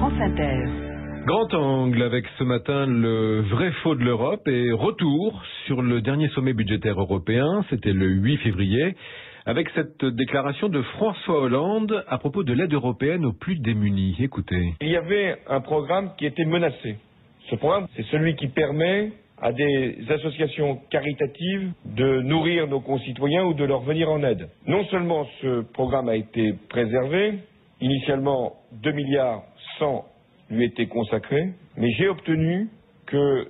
France Inter. Grand angle avec ce matin le vrai faux de l'Europe et retour sur le dernier sommet budgétaire européen, c'était le 8 février, avec cette déclaration de François Hollande à propos de l'aide européenne aux plus démunis. Écoutez. Il y avait un programme qui était menacé. Ce programme, c'est celui qui permet à des associations caritatives de nourrir nos concitoyens ou de leur venir en aide. Non seulement ce programme a été préservé, initialement 2 milliards 100 lui étaient consacrés, mais j'ai obtenu que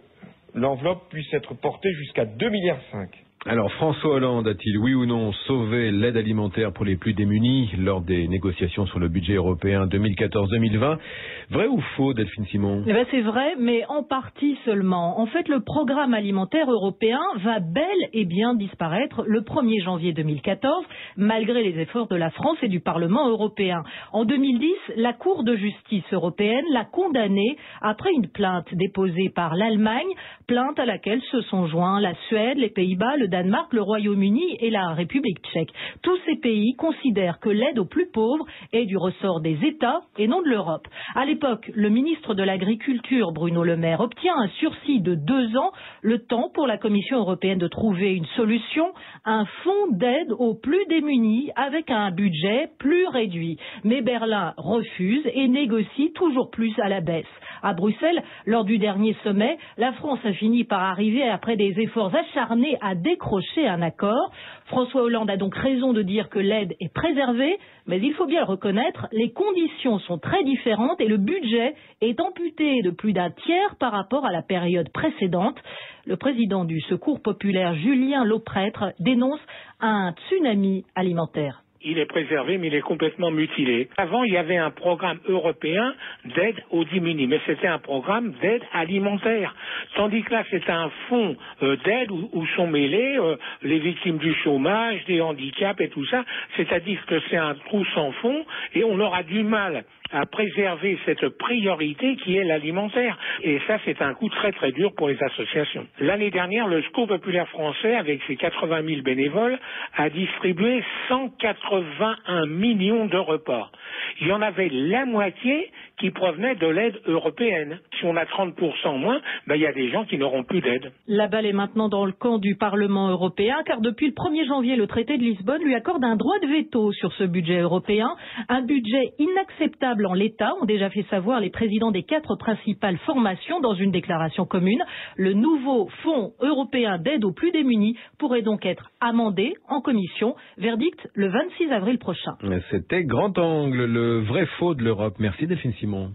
l'enveloppe puisse être portée jusqu'à 2 milliards 5. Alors François Hollande a-t-il, oui ou non, sauvé l'aide alimentaire pour les plus démunis lors des négociations sur le budget européen 2014-2020 ? Vrai ou faux, Delphine Simon ? Eh ben c'est vrai, mais en partie seulement. En fait, le programme alimentaire européen va bel et bien disparaître le 1er janvier 2014, malgré les efforts de la France et du Parlement européen. En 2010, la Cour de justice européenne l'a condamné après une plainte déposée par l'Allemagne, plainte à laquelle se sont joints la Suède, les Pays-Bas, le Danemark, le Royaume-Uni et la République tchèque. Tous ces pays considèrent que l'aide aux plus pauvres est du ressort des États et non de l'Europe. À l'époque, le ministre de l'Agriculture, Bruno Le Maire, obtient un sursis de 2 ans, le temps pour la Commission européenne de trouver une solution, un fonds d'aide aux plus démunis avec un budget plus réduit. Mais Berlin refuse et négocie toujours plus à la baisse. À Bruxelles, lors du dernier sommet, la France a fini par arriver, après des efforts acharnés, à décrocher un accord. François Hollande a donc raison de dire que l'aide est préservée, mais il faut bien le reconnaître, les conditions sont très différentes et le budget est amputé de plus d'1 tiers par rapport à la période précédente. Le président du Secours populaire, Julien Lauprêtre, dénonce un tsunami alimentaire. Il est préservé, mais il est complètement mutilé. Avant, il y avait un programme européen d'aide aux démunis, mais c'était un programme d'aide alimentaire. Tandis que là, c'est un fonds d'aide où sont mêlés les victimes du chômage, des handicaps et tout ça. C'est-à-dire que c'est un trou sans fond et on aura du mal à préserver cette priorité qui est l'alimentaire. Et ça, c'est un coup très très dur pour les associations. L'année dernière, le Secours populaire français, avec ses 80 000 bénévoles, a distribué 181 millions de repas. Il y en avait la moitié qui provenaient de l'aide européenne. Si on a 30% moins, il y a des gens qui n'auront plus d'aide. La balle est maintenant dans le camp du Parlement européen, car depuis le 1er janvier, le traité de Lisbonne lui accorde un droit de veto sur ce budget européen. Un budget inacceptable en l'état, ont déjà fait savoir les présidents des 4 principales formations dans une déclaration commune. Le nouveau Fonds européen d'aide aux plus démunis pourrait donc être amendé en commission. Verdict le 26 avril prochain. C'était Grand Angle, le vrai faux de l'Europe. Merci Delphine Simon.